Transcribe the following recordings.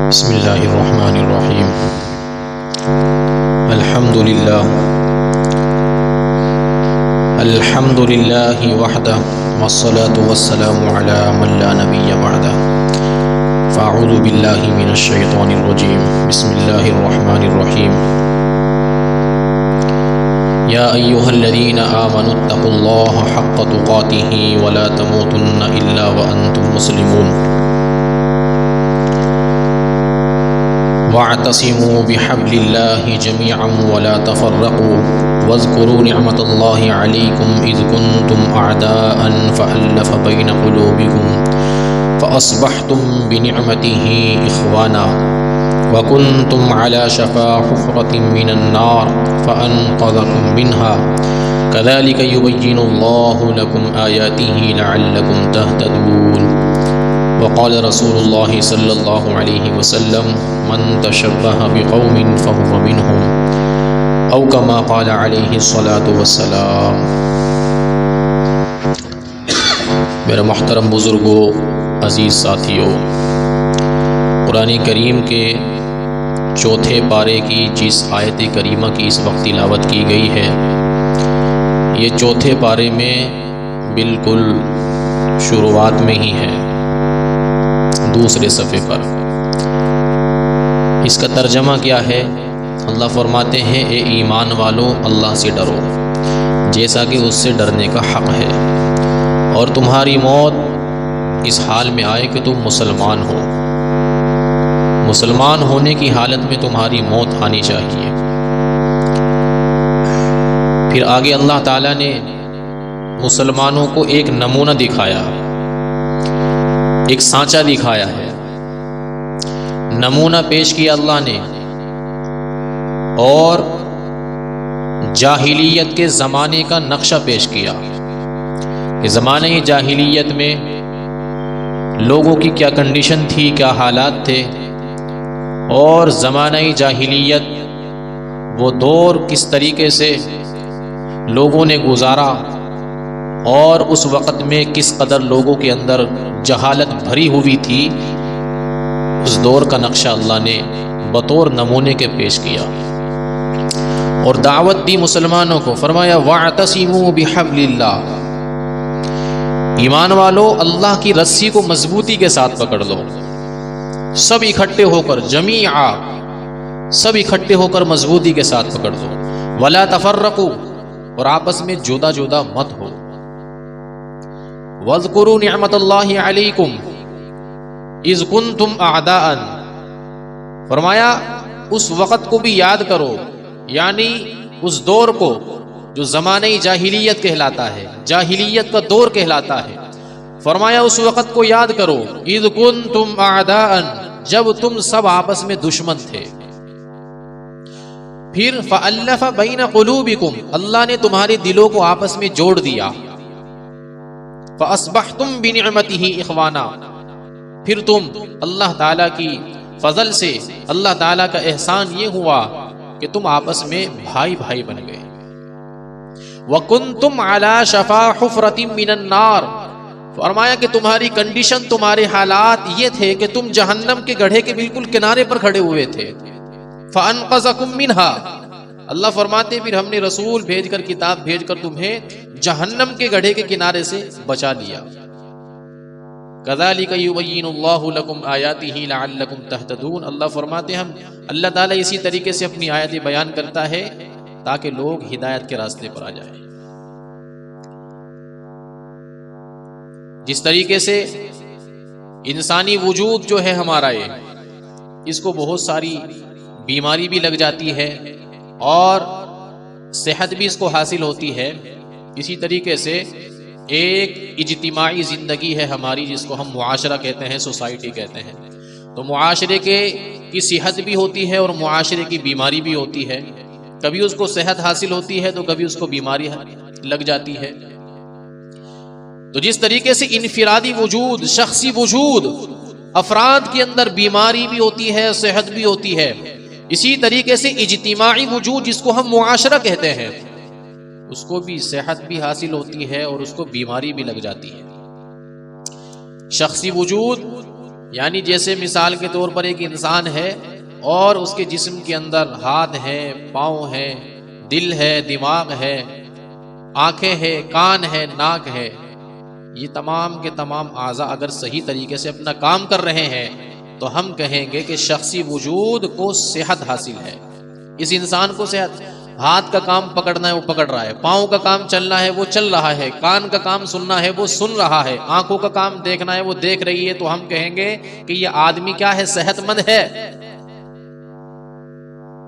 بسم اللہ الرحمن الرحیم الحمد للہ وحدہ والصلاة والسلام علی من لا نبی بعدہ فاعوذ باللہ من الشیطان الرجیم بسم اللہ الرحمن الرحیم یا ایہا الذین آمنوا اتقوا اللہ حق تقاتہ ولا تموتن الا وانتم مسلمون واعتصموا بحبل الله جميعا ولا تفرقوا واذكروا نعمة الله عليكم إذ كنتم أعداء فألف بين قلوبكم فأصبحتم بنعمته إخوانا وكنتم على شفا حفرة من النار فأنقذكم منها كذلك يبين الله لكم آياته لعلكم تهتدون وقال رسول الله صلی اللہ علیہ وسلم من تشبہ بقوم فهو منهم او کما قال علیہ الصلاة والسلام۔ میرے محترم بزرگوں، عزیز ساتھیوں، قرآن کریم کے چوتھے پارے کی جس آیت کریمہ کی اس وقت تلاوت کی گئی ہے، یہ چوتھے پارے میں بالکل شروعات میں ہی ہے، دوسرے صفحے پر۔ اس کا ترجمہ کیا ہے؟ اللہ فرماتے ہیں اے ایمان والو، اللہ سے ڈرو جیسا کہ اس سے ڈرنے کا حق ہے، اور تمہاری موت اس حال میں آئے کہ تم مسلمان ہو۔ مسلمان ہونے کی حالت میں تمہاری موت آنی چاہیے۔ پھر آگے اللہ تعالیٰ نے مسلمانوں کو ایک نمونہ دکھایا، ایک سانچہ دکھایا ہے، نمونہ پیش کیا اللہ نے، اور جاہلیت کے زمانے کا نقشہ پیش کیا کہ زمانہ جاہلیت میں لوگوں کی کیا کنڈیشن تھی، کیا حالات تھے، اور زمانہ جاہلیت وہ دور کس طریقے سے لوگوں نے گزارا، اور اس وقت میں کس قدر لوگوں کے اندر جہالت بھری ہوئی تھی، اس دور کا نقشہ اللہ نے بطور نمونے کے پیش کیا اور دعوت دی مسلمانوں کو۔ فرمایا وَاعْتَصِمُوا بِحَبْلِ اللَّهِ، ایمان والو اللہ کی رسی کو مضبوطی کے ساتھ پکڑ لو، سب اکٹھے ہو کر، جمیعا سب اکٹھے ہو کر مضبوطی کے ساتھ پکڑ لو، وَلَا تَفَرَّقُوا، اور آپس میں جدا جدا مت ہو، وَاذْكُرُوا نِعْمَةَ اللَّهِ عَلَيْكُمْ اِذْ كُنْتُمْ أَعْدَاءً، فرمایا اس وقت کو بھی یاد کرو، یعنی اس دور کو جو زمانہ جاہلیت کہلاتا ہے، جاہلیت کا دور کہلاتا ہے۔ فرمایا اس وقت کو یاد کرو، اِذْ كُنْتُمْ أَعْدَاءً، جب تم سب آپس میں دشمن تھے۔ پھر فَأَلَّفَ بَيْنَ قُلُوبِكُمْ، اللہ نے تمہارے دلوں کو آپس میں جوڑ دیا، فَأَصْبَحْتُمْ بِنِعْمَتِهِ إِخْوَانًا، پھر تم اللہ تعالیٰ کی فضل سے، اللہ تعالیٰ کا احسان یہ ہوا کہ تم آپس میں بھائی بھائی بن گئے۔ وَكُنْتُمْ عَلَى شَفَا حُفْرَةٍ مِّنَ النَّارِ، فرمایا کہ تمہاری کنڈیشن، تمہارے حالات یہ تھے کہ تم جہنم کے گڑھے کے بالکل کنارے پر کھڑے ہوئے تھے۔ فَأَنْقَذَكُم مِّنْهَا، اللہ فرماتے پھر ہم نے رسول بھیج کر، کتاب بھیج کر تمہیں جہنم کے گڑھے کے کنارے سے بچا لیا۔ كَذَلِكَ يُبَيِّنُ اللَّهُ لَكُمْ آيَاتِهِ لَعَلَّكُمْ تَهْتَدُونَ، اللہ فرماتے ہم، اللہ تعالیٰ اسی طریقے سے اپنی آیتیں بیان کرتا ہے تاکہ لوگ ہدایت کے راستے پر آ جائیں۔ جس طریقے سے انسانی وجود جو ہے ہمارا، یہ اس کو بہت ساری بیماری بھی لگ جاتی ہے اور صحت بھی اس کو حاصل ہوتی ہے، اسی طریقے سے ایک اجتماعی زندگی ہے ہماری جس کو ہم معاشرہ کہتے ہیں، سوسائٹی کہتے ہیں، تو معاشرے کی صحت بھی ہوتی ہے اور معاشرے کی بیماری بھی ہوتی ہے، کبھی اس کو صحت حاصل ہوتی ہے تو کبھی اس کو بیماری لگ جاتی ہے۔ تو جس طریقے سے انفرادی وجود، شخصی وجود، افراد کے اندر بیماری بھی ہوتی ہے، صحت بھی ہوتی ہے، اسی طریقے سے اجتماعی وجود جس کو ہم معاشرہ کہتے ہیں، اس کو بھی صحت بھی حاصل ہوتی ہے اور اس کو بیماری بھی لگ جاتی ہے۔ شخصی وجود یعنی جیسے مثال کے طور پر ایک انسان ہے اور اس کے جسم کے اندر ہاتھ ہے، پاؤں ہے، دل ہے، دماغ ہے، آنکھیں ہے، کان ہے، ناک ہے، یہ تمام کے تمام اعضاء اگر صحیح طریقے سے اپنا کام کر رہے ہیں تو ہم کہیں گے کہ شخصی وجود کو صحت حاصل ہے. اس انسان کو صحت، ہاتھ کا کام پکڑنا ہے وہ پکڑ رہا ہے، پاؤں کا کام چلنا ہے وہ چل رہا ہے، کان کا کام سننا ہے وہ سن رہا ہے، آنکھوں کا کام دیکھنا ہے وہ دیکھ رہی ہے، تو ہم کہیں گے کہ یہ آدمی کیا ہے؟ صحت مند ہے.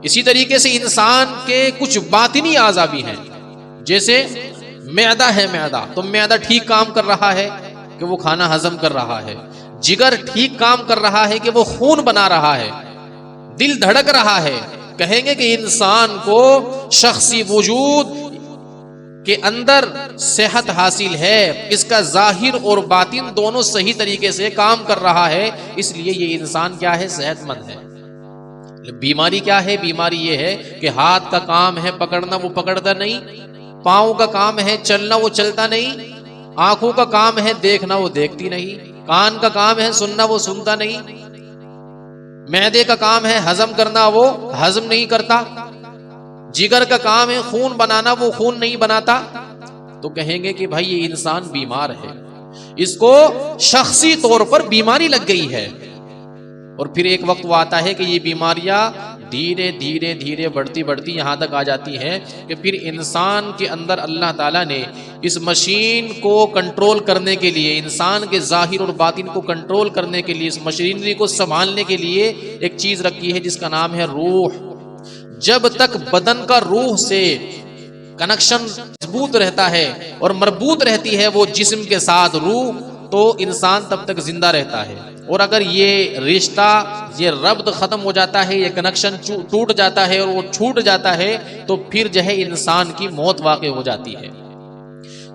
اسی طریقے سے انسان کے کچھ باطنی اعضاء بھی ہیں، جیسے معدہ ہے، معدہ تو معدہ ٹھیک کام کر رہا ہے کہ وہ کھانا ہضم کر رہا ہے، جگر ٹھیک کام کر رہا ہے کہ وہ خون بنا رہا ہے، دل دھڑک رہا ہے. کہیں گے کہ انسان کو شخصی وجود کے اندر صحت حاصل ہے، اس کا ظاہر اور باطن دونوں صحیح طریقے سے کام کر رہا ہے، اس لیے یہ انسان کیا ہے؟ صحت مند ہے. بیماری کیا ہے؟ بیماری یہ ہے کہ ہاتھ کا کام ہے پکڑنا، وہ پکڑتا نہیں، پاؤں کا کام ہے چلنا، وہ چلتا نہیں، آنکھوں کا کام ہے دیکھنا، وہ دیکھتی نہیں، کان کا کام ہے سننا، وہ سنتا نہیں، معدے کا کام ہے ہضم کرنا، وہ ہضم نہیں کرتا، جگر کا کام ہے خون بنانا، وہ خون نہیں بناتا. تو کہیں گے کہ بھائی یہ انسان بیمار ہے، اس کو شخصی طور پر بیماری لگ گئی ہے. اور پھر ایک وقت وہ آتا ہے کہ یہ بیماریاں دھیرے دھیرے دھیرے بڑھتی بڑھتی یہاں تک آ جاتی ہیں کہ پھر انسان کے اندر اللہ تعالیٰ نے اس مشین کو کنٹرول کرنے کے لیے، انسان کے ظاہر اور باطن کو کنٹرول کرنے کے لیے، اس مشینری کو سنبھالنے کے لیے ایک چیز رکھی ہے جس کا نام ہے روح. جب تک بدن کا روح سے کنیکشن مضبوط رہتا ہے اور مربوط رہتی ہے وہ جسم کے ساتھ روح، تو انسان تب تک زندہ رہتا ہے. اور اگر یہ رشتہ، یہ ربط ختم ہو جاتا ہے، یہ کنیکشن ٹوٹ جاتا ہے اور وہ چھوٹ جاتا ہے، تو پھر جو ہے انسان کی موت واقع ہو جاتی ہے.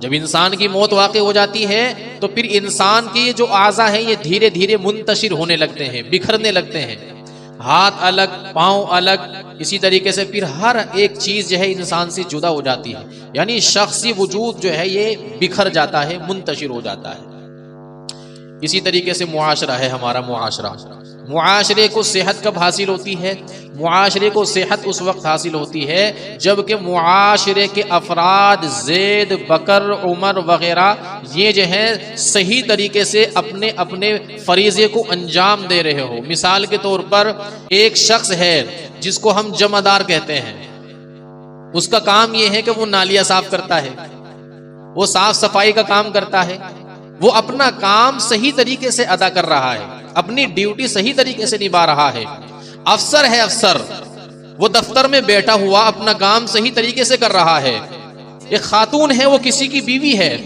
جب انسان کی موت واقع ہو جاتی ہے تو پھر انسان کے جو اعضاء ہیں یہ دھیرے دھیرے منتشر ہونے لگتے ہیں، بکھرنے لگتے ہیں، ہاتھ الگ، پاؤں الگ، اسی طریقے سے پھر ہر ایک چیز جو ہے انسان سے جدا ہو جاتی ہے. یعنی شخصی وجود جو ہے یہ بکھر جاتا ہے، منتشر ہو جاتا ہے. اسی طریقے سے معاشرہ ہے ہمارا. معاشرے کو صحت کب حاصل ہوتی ہے؟ معاشرے کو صحت اس وقت حاصل ہوتی ہے جب کہ معاشرے کے افراد، زید، بکر، عمر وغیرہ، یہ جو ہے صحیح طریقے سے اپنے اپنے فریضے کو انجام دے رہے ہو. مثال کے طور پر ایک شخص ہے جس کو ہم جمع دار کہتے ہیں، اس کا کام یہ ہے کہ وہ نالیاں صاف کرتا ہے، وہ صاف صفائی کا کام کرتا ہے، وہ اپنا کام صحیح طریقے سے ادا کر رہا ہے، اپنی ڈیوٹی صحیح طریقے سے نبھا رہا ہے. افسر ہے، افسر وہ دفتر میں بیٹھا ہوا اپنا کام صحیح طریقے سے کر رہا ہے. ایک خاتون ہے، وہ کسی کی بیوی ہے،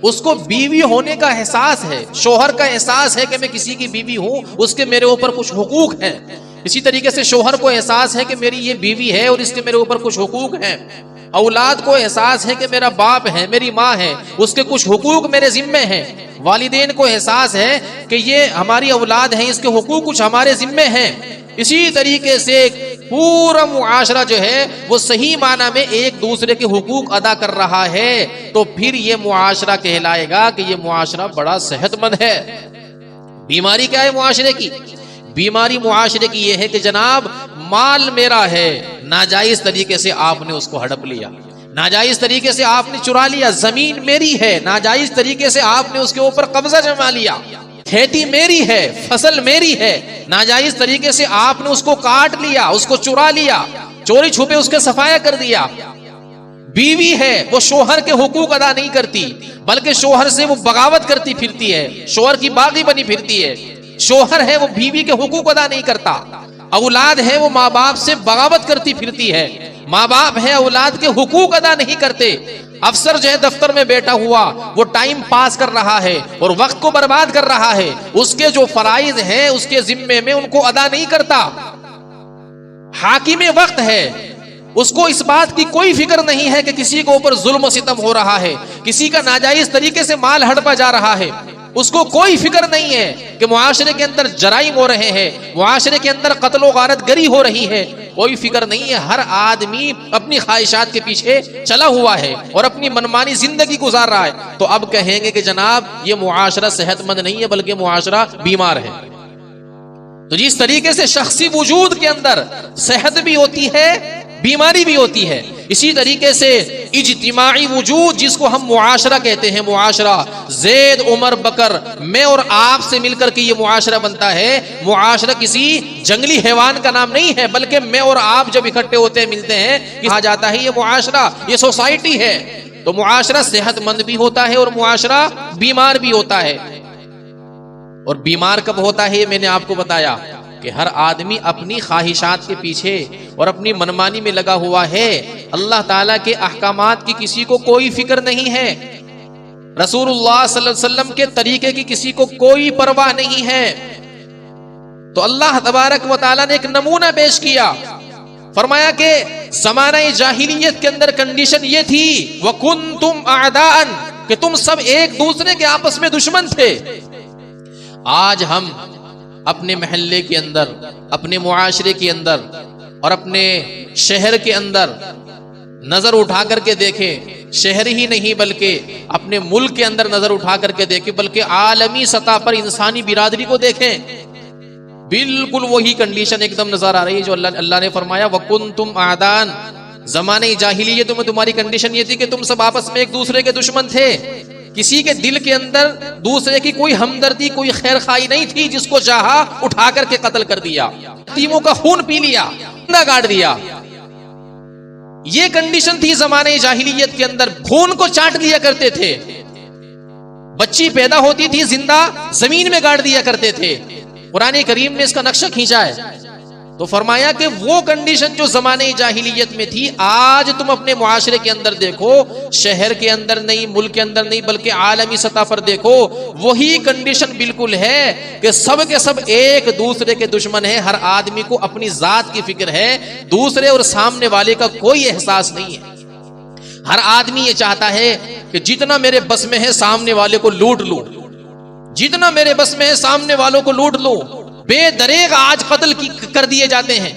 اس کو بیوی ہونے کا احساس ہے، شوہر کا احساس ہے کہ میں کسی کی بیوی ہوں، اس کے میرے اوپر کچھ حقوق ہیں. اسی طریقے سے شوہر کو احساس ہے کہ میری یہ بیوی ہے اور اس کے میرے اوپر کچھ حقوق ہیں. اولاد کو احساس ہے کہ میرا باپ ہے، میری ماں ہے، اس کے کچھ حقوق میرے ذمے ہیں. والدین کو احساس ہے کہ یہ ہماری اولاد ہے، اس کے حقوق کچھ ہمارے ذمے ہیں. اسی طریقے سے پورا معاشرہ جو ہے وہ صحیح معنی میں ایک دوسرے کے حقوق ادا کر رہا ہے، تو پھر یہ معاشرہ کہلائے گا کہ یہ معاشرہ بڑا صحت مند ہے. بیماری کیا ہے معاشرے کی؟ بیماری معاشرے کی یہ ہے کہ جناب مال میرا ہے، ناجائز طریقے سے آپ نے اس کو ہڑپ لیا، ناجائز طریقے سے آپ نے چرا لیا. زمین میری ہے، ناجائز طریقے سے آپ نے اس کے اوپر قبضہ جما لیا. کھیتی میری ہے، فصل میری ہے، ناجائز طریقے سے آپ نے اس کو کاٹ لیا، اس کو چرا لیا، چوری چھپے اس کے صفایا کر دیا. بیوی ہے، وہ شوہر کے حقوق ادا نہیں کرتی بلکہ شوہر سے وہ بغاوت کرتی پھرتی ہے، شوہر کی باغی بنی پھرتی ہے. شوہر ہے، وہ بیوی کے حقوق ادا نہیں کرتا. اولاد ہے، وہ ماں باپ سے بغاوت کرتی پھرتی ہے. ماں باپ ہے، اولاد کے حقوق ادا نہیں کرتے. افسر جو ہے دفتر میں بیٹھا ہوا وہ ٹائم پاس کر رہا ہے اور وقت کو برباد کر رہا ہے، اس کے جو فرائض ہیں اس کے ذمے میں ان کو ادا نہیں کرتا. حاکم وقت ہے، اس کو اس بات کی کوئی فکر نہیں ہے کہ کسی کے اوپر ظلم و ستم ہو رہا ہے، کسی کا ناجائز طریقے سے مال ہڑپا جا رہا ہے. اس کو کوئی فکر نہیں ہے کہ معاشرے کے اندر جرائم ہو رہے ہیں، معاشرے کے اندر قتل و غارت گری ہو رہی ہے. کوئی فکر نہیں ہے. ہر آدمی اپنی خواہشات کے پیچھے چلا ہوا ہے اور اپنی منمانی زندگی گزار رہا ہے. تو اب کہیں گے کہ جناب یہ معاشرہ صحت مند نہیں ہے بلکہ معاشرہ بیمار ہے. تو جس طریقے سے شخصی وجود کے اندر صحت بھی ہوتی ہے، بیماری بھی ہوتی ہے، اسی طریقے سے اجتماعی وجود جس کو ہم معاشرہ کہتے ہیں، معاشرہ زید عمر بکر میں اور آپ سے مل کر کے یہ معاشرہ بنتا ہے۔ معاشرہ کسی جنگلی حیوان کا نام نہیں ہے، بلکہ میں اور آپ جب اکٹھے ہوتے ہیں، ملتے ہیں، کہا جاتا ہے یہ معاشرہ، یہ سوسائٹی ہے۔ تو معاشرہ صحت مند بھی ہوتا ہے اور معاشرہ بیمار بھی ہوتا ہے۔ اور بیمار کب ہوتا ہے میں نے آپ کو بتایا کہ ہر آدمی اپنی خواہشات کے پیچھے اور اپنی منمانی میں لگا ہوا ہے، اللہ تعالیٰ کے احکامات کی کسی کو کوئی فکر نہیں ہے، رسول اللہ صلی اللہ علیہ وسلم کے طریقے کی کسی کو کوئی پرواہ نہیں ہے۔ تو اللہ تبارک و تعالیٰ نے ایک نمونہ پیش کیا، فرمایا کہ زمانہ جاہلیت کے اندر کنڈیشن یہ تھی وَكُنْتُمْ أَعْدَاءً، کہ تم سب ایک دوسرے کے آپس میں دشمن تھے۔ آج ہم اپنے محلے کے اندر، اپنے معاشرے کے اندر اور اپنے شہر کے اندر نظر اٹھا کر کے دیکھیں، شہر ہی نہیں بلکہ اپنے ملک کے اندر نظر اٹھا کر کے دیکھیں، بلکہ عالمی سطح پر انسانی برادری کو دیکھیں، بالکل وہی کنڈیشن ایک دم نظر آ رہی ہے جو اللہ نے فرمایا وَكُنْتُمْ أَعْدَاءً۔ زمانے جاہلیت میں تمہاری کنڈیشن یہ تھی کہ تم سب آپس میں ایک دوسرے کے دشمن تھے، کسی کے دل کے اندر دوسرے کی کوئی ہمدردی، کوئی خیر خواہی نہیں تھی، جس کو چاہا اٹھا کر کے قتل کر دیا، یتیموں کا خون پی لیا، زندہ گاڑ دیا۔ یہ کنڈیشن تھی زمانے جاہلیت کے اندر، خون کو چاٹ دیا کرتے تھے، بچی پیدا ہوتی تھی زندہ زمین میں گاڑ دیا کرتے تھے۔ قرآن کریم نے اس کا نقشہ کھینچا ہے، تو فرمایا کہ وہ کنڈیشن جو زمانے جاہلیت میں تھی، آج تم اپنے معاشرے کے اندر دیکھو، شہر کے اندر نہیں، ملک کے اندر نہیں، بلکہ عالمی سطح پر دیکھو، وہی کنڈیشن بالکل ہے کہ سب کے سب ایک دوسرے کے دشمن ہیں، ہر آدمی کو اپنی ذات کی فکر ہے، دوسرے اور سامنے والے کا کوئی احساس نہیں ہے۔ ہر آدمی یہ چاہتا ہے کہ جتنا میرے بس میں ہے سامنے والے کو لوٹ لوں، جتنا میرے بس میں ہے سامنے والوں کو لوٹ لوں۔ بے دریغ آج قتل کر دیے جاتے ہیں،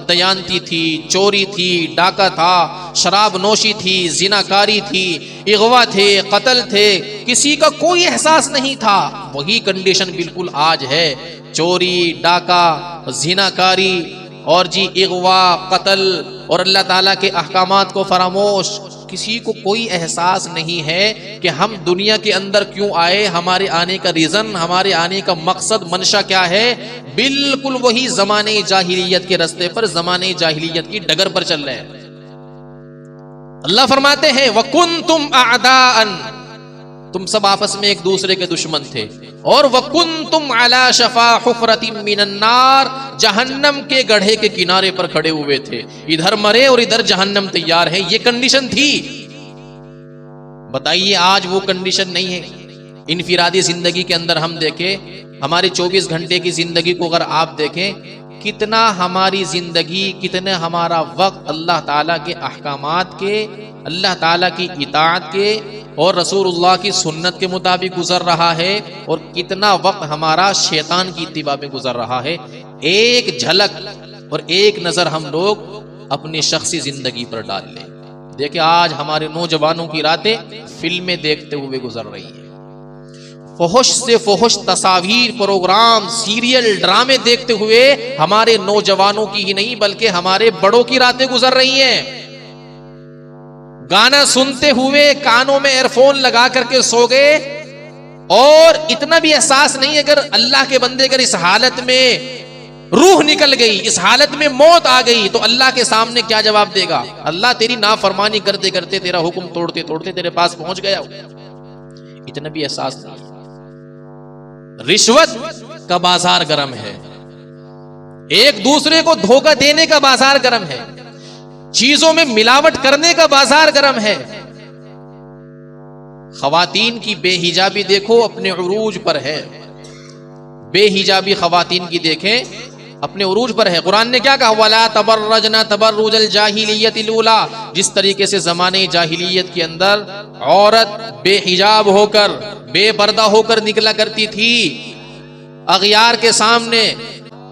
دیانتی تھی، چوری تھی، ڈاکہ تھا، شراب نوشی تھی، زناکاری تھی، اغوا تھے، قتل تھے، کسی کا کوئی احساس نہیں تھا۔ وہی کنڈیشن بالکل آج ہے، چوری، ڈاکہ، زناکاری اور اغوا، قتل اور اللہ تعالیٰ کے احکامات کو فراموش۔ کسی کو کوئی احساس نہیں ہے کہ ہم دنیا کے اندر کیوں آئے، ہمارے آنے کا ریزن، ہمارے آنے کا مقصد، منشا کیا ہے۔ بالکل وہی زمانے جاہلیت کے رستے پر، زمانے جاہلیت کی ڈگر پر چل رہے ہیں۔ اللہ فرماتے ہیں وَكُنْتُمْ أَعْدَاءً، تم سب آپس میں ایک دوسرے کے دشمن تھے، اور وَكُنْتُمْ عَلَى شَفَا حُفْرَةٍ مِّنَ النَّارِ، جہنم کے گڑھے کے کنارے پر کھڑے ہوئے تھے، ادھر مرے اور ادھر جہنم تیار ہے، یہ کنڈیشن تھی۔ بتائیے آج وہ کنڈیشن نہیں ہے۔ انفرادی زندگی کے اندر ہم دیکھیں، ہمارے 24 گھنٹے کی زندگی کو اگر آپ دیکھیں، کتنا ہماری زندگی، کتنا ہمارا وقت اللہ تعالیٰ کے احکامات کے، اللہ تعالیٰ کی اطاعت کے اور رسول اللہ کی سنت کے مطابق گزر رہا ہے، اور کتنا وقت ہمارا شیطان کی اتباع میں گزر رہا ہے۔ ایک جھلک اور ایک نظر ہم لوگ اپنی شخصی زندگی پر ڈال لیں، دیکھیں آج ہمارے نوجوانوں کی راتیں فلمیں دیکھتے ہوئے گزر رہی ہیں، فحش سے فحش تصاویر، پروگرام، سیریل، ڈرامے دیکھتے ہوئے ہمارے نوجوانوں کی ہی نہیں بلکہ ہمارے بڑوں کی راتیں گزر رہی ہیں۔ گانا سنتے ہوئے کانوں میں ایئر فون لگا کر کے سو گئے، اور اتنا بھی احساس نہیں، اگر اللہ کے بندے اگر اس حالت میں روح نکل گئی، اس حالت میں موت آ گئی، تو اللہ کے سامنے کیا جواب دے گا؟ اللہ تیری نافرمانی کرتے کرتے، تیرا حکم توڑتے توڑتے تیرے پاس پہنچ گیا۔ اتنا بھی احساس نہیں۔ رشوت کا بازار گرم ہے، ایک دوسرے کو دھوکہ دینے کا بازار گرم ہے، چیزوں میں ملاوٹ کرنے کا بازار گرم ہے۔ خواتین کی بے حجابی دیکھو اپنے عروج پر ہے، بے حجابی خواتین کی دیکھیں اپنے عروج پر ہے۔ قرآن نے کیا کہا؟ وَلَا تَبَرَّجْنَ تَبَرُّجَ الْجَاهِلِيَّةِ الْأُولَىٰ، جس طریقے سے زمانے جاہلیت کے اندر عورت بے حجاب ہو کر، بے پردہ ہو کر نکلا کرتی تھی اغیار کے سامنے،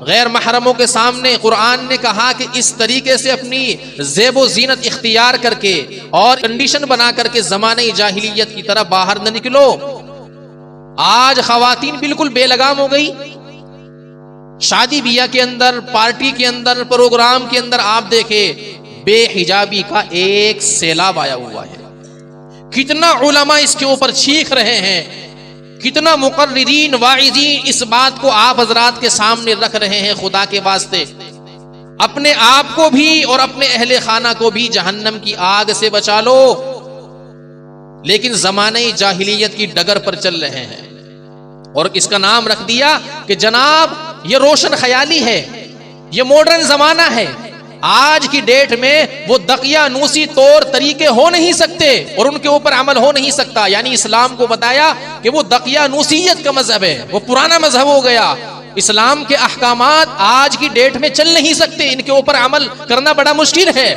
غیر محرموں کے سامنے، قرآن نے کہا کہ اس طریقے سے اپنی زیب و زینت اختیار کر کے اور کنڈیشن بنا کر کے زمانے جاہلیت کی طرح باہر نہ نکلو۔ آج خواتین بالکل بے لگام ہو گئی، شادی بیاہ کے اندر، پارٹی کے اندر، پروگرام کے اندر آپ دیکھیں بے حجابی کا ایک سیلاب آیا ہوا ہے. کتنا علماء اس کے اوپر چیخ رہے ہیں، کتنا مقررین واعظین اس بات کو آپ حضرات کے سامنے رکھ رہے ہیں. خدا کے واسطے اپنے آپ کو بھی اور اپنے اہل خانہ کو بھی جہنم کی آگ سے بچا لو. لیکن زمانہ جاہلیت کی ڈگر پر چل رہے ہیں اور اس کا نام رکھ دیا کہ جناب یہ روشن خیالی ہے، یہ ماڈرن زمانہ ہے. آج کی ڈیٹ میں وہ دقیانوسی طور طریقے ہو نہیں سکتے اور ان کے اوپر عمل ہو نہیں سکتا. یعنی اسلام کو بتایا کہ وہ دقیانوسیت کا مذہب ہے، وہ پرانا مذہب ہو گیا. اسلام کے احکامات آج کی ڈیٹ میں چل نہیں سکتے، ان کے اوپر عمل کرنا بڑا مشکل ہے.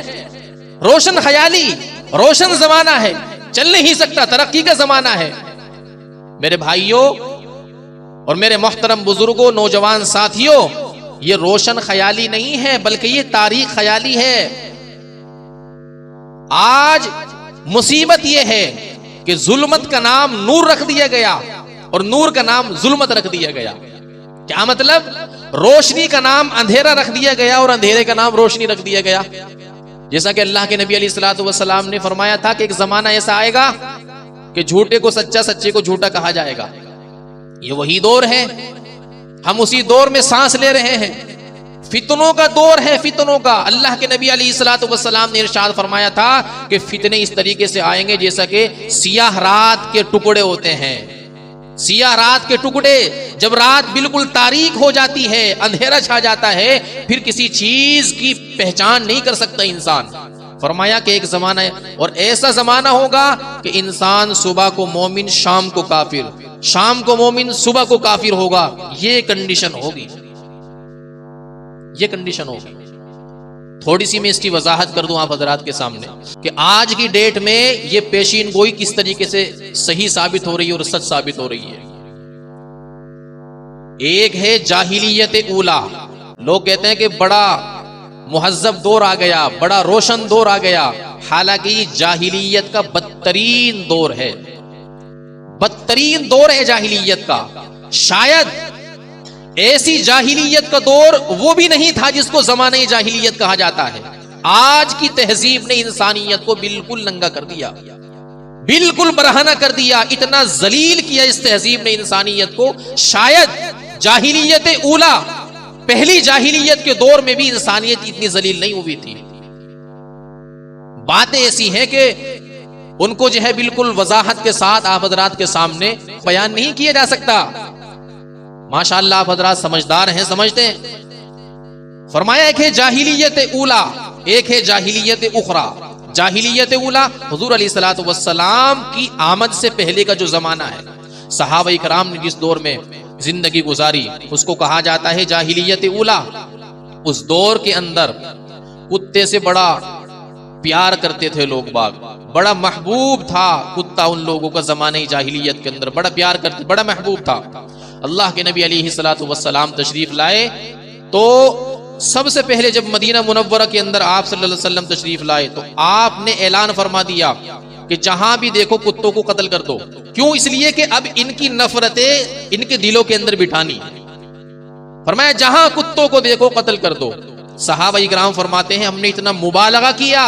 روشن خیالی، روشن زمانہ ہے، چل نہیں سکتا، ترقی کا زمانہ ہے. میرے بھائیوں اور میرے محترم بزرگوں، نوجوان ساتھیوں، یہ روشن خیالی نہیں ہے بلکہ یہ تاریخ خیالی ہے. آج مصیبت یہ ہے کہ ظلمت کا نام نور رکھ دیا گیا اور نور کا نام ظلمت رکھ دیا گیا. کیا مطلب؟ روشنی کا نام اندھیرا رکھ دیا گیا اور اندھیرے کا نام روشنی رکھ دیا گیا. جیسا کہ اللہ کے نبی علیہ الصلوۃ والسلام نے فرمایا تھا کہ ایک زمانہ ایسا آئے گا کہ جھوٹے کو سچا، سچے کو جھوٹا کہا جائے گا. یہ وہی دور ہے، ہم اسی دور میں سانس لے رہے ہیں. فتنوں کا دور ہے، فتنوں کا. اللہ کے نبی علیہ الصلوۃ والسلام نے ارشاد فرمایا تھا کہ فتنے اس طریقے سے آئیں گے جیسا کہ سیاہ رات کے ٹکڑے ہوتے ہیں. سیاہ رات کے ٹکڑے، جب رات بالکل تاریک ہو جاتی ہے، اندھیرا چھا جاتا ہے، پھر کسی چیز کی پہچان نہیں کر سکتا انسان. فرمایا کہ ایک زمانہ ہے اور ایسا زمانہ ہوگا کہ انسان صبح کو مومن، شام کو کافر، شام کو مومن، صبح کو کافر ہوگا. یہ کنڈیشن ہوگی، یہ کنڈیشن ہوگی. تھوڑی سی میں اس کی وضاحت کر دوں آپ حضرات کے سامنے کہ آج کی ڈیٹ میں یہ پیشین گوئی کس طریقے سے صحیح ثابت ہو رہی ہے اور سچ ثابت ہو رہی ہے. ایک ہے جاہلیت اولا. لوگ کہتے ہیں کہ بڑا مہذب دور آ گیا، بڑا روشن دور آ گیا. حالانکہ یہ جاہلیت کا بدترین دور ہے، بدترین دور ہے جاہلیت کا. شاید ایسی جاہلیت کا دور وہ بھی نہیں تھا جس کو زمانہ جاہلیت کہا جاتا ہے. آج کی تہذیب نے انسانیت کو بالکل ننگا کر دیا، بالکل برہنہ کر دیا، اتنا ذلیل کیا اس تہذیب نے انسانیت کو. شاید جاہلیت اولا، پہلی جاہلیت کے دور میں بھی انسانیت اتنی ذلیل نہیں ہوئی تھی. باتیں ایسی ہیں کہ ان کو جو ہے بالکل وضاحت کے ساتھ آپ حضرات کے سامنے بیان نہیں کیا جا سکتا. ماشاءاللہ آپ حضرات سمجھدار ہیں، سمجھتے ہیں. فرمایا ایک ہے جاہلیت اولا، ایک ہے جاہلیت اخرى. جاہلیت اولا حضور علیہ الصلوۃ والسلام کی آمد سے پہلے کا جو زمانہ ہے، صحابہ کرام نے جس دور میں زندگی گزاری اس کو کہا جاتا ہے جاہلیت اولا. اس دور کے اندر کتے سے بڑا پیار کرتے تھے لوگ باغ، بڑا محبوب تھا کتا ان لوگوں کا. زمانہ جاہلیت کے اندر بڑا پیار کرتے، بڑا محبوب تھا. اللہ کے نبی علیہ الصلوۃ والسلام تشریف لائے تو سب سے پہلے جب مدینہ منورہ کے اندر آپ صلی اللہ علیہ وسلم تشریف لائے تو آپ نے اعلان فرما دیا کہ جہاں بھی دیکھو کتوں کو قتل کر دو. کیوں؟ اس لیے کہ اب ان کی نفرتیں ان کے دلوں کے اندر بٹھانی. فرمایا جہاں کتوں کو دیکھو قتل کر دو. صحابہ کرام فرماتے ہیں ہم نے اتنا مبالغہ کیا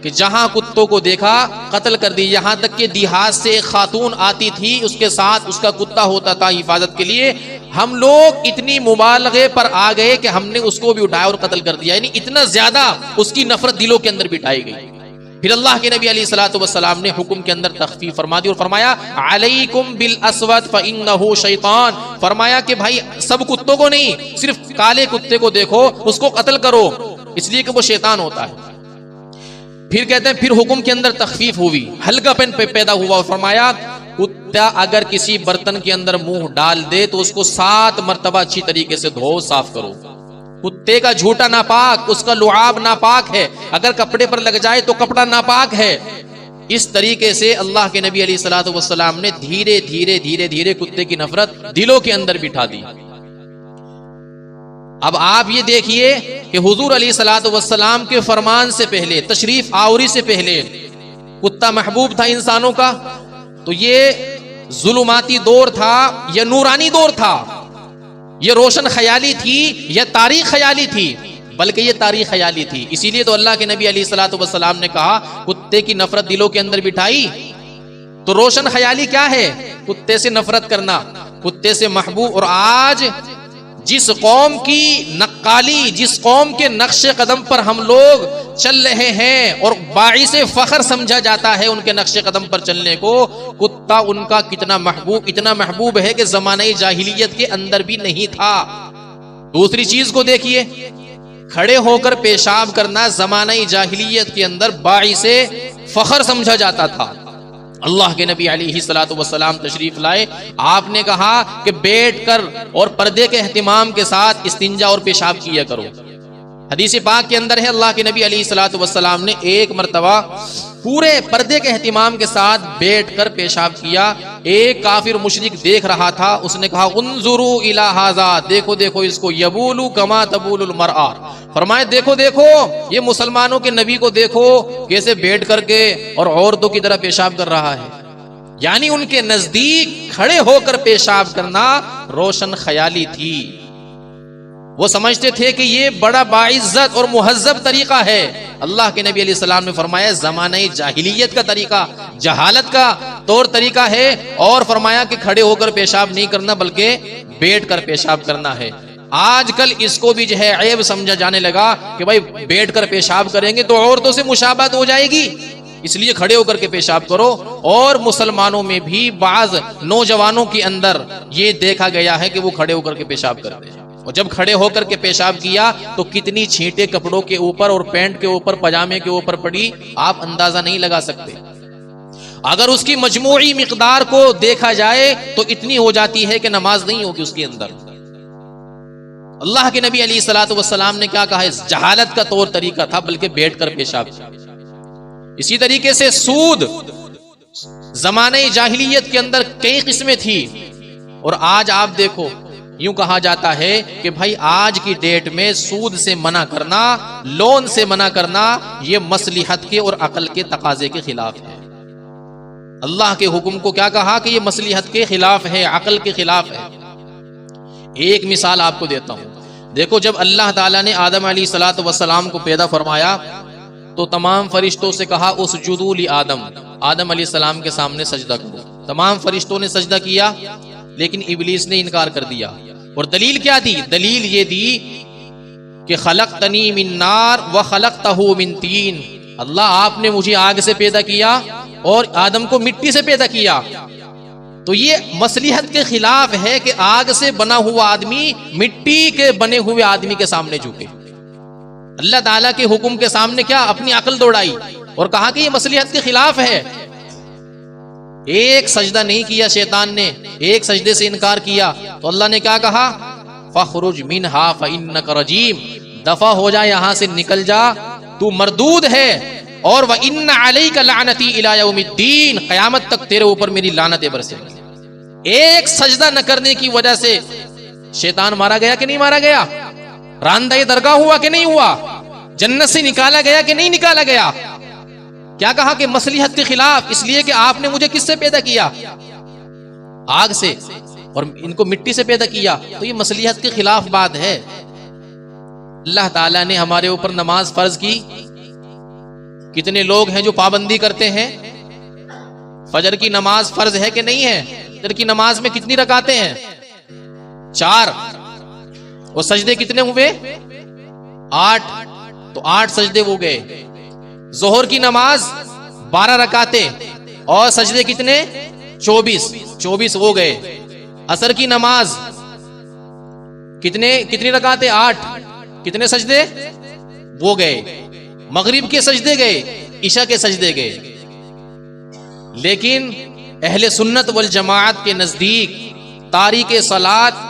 کہ جہاں کتوں کو دیکھا قتل کر دی. یہاں تک کہ دیہات سے ایک خاتون آتی تھی، اس کے ساتھ اس کا کتا ہوتا تھا حفاظت کے لیے. ہم لوگ اتنی مبالغے پر آ گئے کہ ہم نے اس کو بھی اٹھایا اور قتل کر دیا. یعنی اتنا زیادہ اس کی نفرت دلوں کے اندر بٹھائی گئی. پھر اللہ کے نبی علیہ الصلوۃ والسلام نے حکم کے اندر تخفیف فرما دی اور فرمایا علیکم بالاسود فانہ شیطان. فرمایا کہ بھائی سب کتوں کو نہیں، صرف کالے کتے کو دیکھو اس کو قتل کرو، اس لیے کہ وہ شیطان ہوتا ہے. پھر کہتے ہیں پھر حکم کے اندر تخفیف ہوئی، ہلکا پن پیدا ہوا اور فرمایا کتا اگر کسی برتن کے اندر منہ ڈال دے تو اس کو 7 مرتبہ اچھی طریقے سے دھو، صاف کرو. کتے کا جھوٹا ناپاک، اس کا لعاب ناپاک ہے، اگر کپڑے پر لگ جائے تو کپڑا ناپاک ہے. اس طریقے سے اللہ کے نبی علیہ الصلوۃ والسلام نے دھیرے دھیرے دھیرے دھیرے کتے کی نفرت دلوں کے اندر بٹھا دی. اب آپ یہ دیکھیے کہ حضور علیہ الصلوۃ والسلام کے فرمان سے پہلے، تشریف آوری سے پہلے کتا محبوب تھا انسانوں کا. تو یہ ظلماتی دور تھا یا نورانی دور تھا؟ یہ روشن خیالی تھی یا تاریخ خیالی تھی؟ بلکہ یہ تاریخ خیالی تھی. اسی لیے تو اللہ کے نبی علیہ الصلوۃ والسلام نے کہا کتے کی نفرت دلوں کے اندر بٹھائی. تو روشن خیالی کیا ہے؟ کتے سے نفرت کرنا، کتے سے محبوب. اور آج جس قوم کی نقالی، جس قوم کے نقش قدم پر ہم لوگ چل رہے ہیں اور باعث فخر سمجھا جاتا ہے ان کے نقش قدم پر چلنے کو، کتا ان کا کتنا محبوب، اتنا محبوب ہے کہ زمانہ جاہلیت کے اندر بھی نہیں تھا. دوسری چیز کو دیکھیے، کھڑے ہو کر پیشاب کرنا زمانہ جاہلیت کے اندر باعث فخر سمجھا جاتا تھا. اللہ کے نبی علیہ الصلوۃ والسلام تشریف لائے، آپ نے کہا کہ بیٹھ کر اور پردے کے اہتمام کے ساتھ استنجا اور پیشاب کیا کرو. حدیث پاک کے اندر ہے اللہ کے نبی علیہ الصلوۃ والسلام نے ایک مرتبہ پورے پردے کے اہتمام کے ساتھ بیٹھ کر پیشاب کیا. ایک کافر مشرک دیکھ رہا تھا، اس نے کہا انظروا الی ھذا، دیکھو دیکھو اس کو، یبول کما تبول المرأۃ، فرمائے دیکھو دیکھو یہ مسلمانوں کے نبی کو دیکھو کیسے بیٹھ کر کے اور عورتوں کی طرح پیشاب کر رہا ہے. یعنی ان کے نزدیک کھڑے ہو کر پیشاب کرنا روشن خیالی تھی. وہ سمجھتے تھے کہ یہ بڑا باعزت اور مہذب طریقہ ہے. اللہ کے نبی علیہ السلام نے فرمایا زمانہ جاہلیت کا طریقہ، جہالت کا طور طریقہ ہے، اور فرمایا کہ کھڑے ہو کر پیشاب نہیں کرنا بلکہ بیٹھ کر پیشاب کرنا ہے. آج کل اس کو بھی جو ہے عیب سمجھا جانے لگا کہ بھائی بیٹھ کر پیشاب کریں گے تو عورتوں سے مشابہت ہو جائے گی، اس لیے کھڑے ہو کر کے پیشاب کرو. اور مسلمانوں میں بھی بعض نوجوانوں کے اندر یہ دیکھا گیا ہے کہ وہ کھڑے ہو کر کے پیشاب کرتے ہیں، اور جب کھڑے ہو کر کے پیشاب کیا تو کتنی چھینٹیں کپڑوں کے اوپر اور پینٹ کے اوپر، پاجامے کے اوپر پڑی، آپ اندازہ نہیں لگا سکتے. اگر اس کی مجموعی مقدار کو دیکھا جائے تو اتنی ہو جاتی ہے کہ نماز نہیں ہوگی اس کے اندر. اللہ کے نبی علیہ الصلوۃ والسلام نے کیا کہا؟ اس جہالت کا طور طریقہ تھا، بلکہ بیٹھ کر پیشاب. اسی طریقے سے سود زمانہ جاہلیت کے اندر کئی قسمیں تھی، اور آج آپ دیکھو یوں کہا جاتا ہے کہ بھائی آج کی ڈیٹ میں سود سے منع کرنا، لون سے منع کرنا، یہ مصلحت کے اور عقل کے تقاضے کے خلاف ہے. اللہ کے حکم کو کیا کہا کہ یہ مصلحت کے خلاف ہے، عقل کے خلاف ہے. ایک مثال آپ کو دیتا ہوں. دیکھو جب اللہ تعالیٰ نے آدم علیہ الصلوۃ والسلام کو پیدا فرمایا تو تمام فرشتوں سے کہا اسجدوا لآدم، آدم علیہ السلام کے سامنے سجدہ کرو. تمام فرشتوں نے سجدہ کیا، لیکن ابلیس نے انکار کر دیا. اور دلیل کیا دی؟ دلیل یہ دی کہ خلقتنی من نار وخلقتہ من طین، اللہ آپ نے مجھے آگ سے پیدا کیا اور آدم کو مٹی سے پیدا کیا. تو یہ مصلحت کے خلاف ہے کہ آگ سے بنا ہوا آدمی مٹی کے بنے ہوئے آدمی کے سامنے جھکے. اللہ تعالیٰ کے حکم کے سامنے کیا اپنی عقل دوڑائی اور کہا کہ یہ مصلحت کے خلاف ہے. ایک سجدہ نہیں کیا شیطان نے، ایک سجدے سے انکار کیا تو اللہ نے کیا کہا؟ فَخْرُجْ مِنْهَا فَإِنَّكَ رَجِيمٌ، دفع ہو جا یہاں سے، نکل جا، تو مردود ہے. اور وَإِنَّ عَلَيْكَ لَعْنَتِي إِلَى يَوْمِ الدِّينِ، قیامت تک تیرے اوپر میری لعنتیں برسیں گی. ایک سجدہ نہ کرنے کی وجہ سے شیطان مارا گیا کہ نہیں مارا گیا؟ راندہ درگاہ ہوا کہ نہیں ہوا؟ جنت سے نکالا گیا کہ نہیں نکالا گیا؟ کیا کہا کہ مصلحت کے خلاف، اس لیے کہ آپ نے مجھے کس سے پیدا کیا؟ آگ سے، اور ان کو مٹی سے پیدا کیا. تو یہ مصلحت کے خلاف بات ہے. اللہ تعالیٰ نے ہمارے اوپر نماز فرض کی، کتنے لوگ ہیں جو پابندی کرتے ہیں؟ فجر کی نماز فرض ہے کہ نہیں ہے؟ فجر کی نماز میں کتنی رکعتیں ہیں؟ 4. اور سجدے کتنے ہوئے؟ 8. تو 8 سجدے ہو گئے. ظہر کی نماز 12 رکعتیں اور سجدے کتنے؟ 24 ہو گئے. عصر کی نماز کتنی رکعتیں؟ 8. کتنے سجدے وہ گئے؟ مغرب کے سجدے گئے، عشاء کے سجدے گئے. لیکن اہل سنت والجماعت کے نزدیک تارک صلاۃ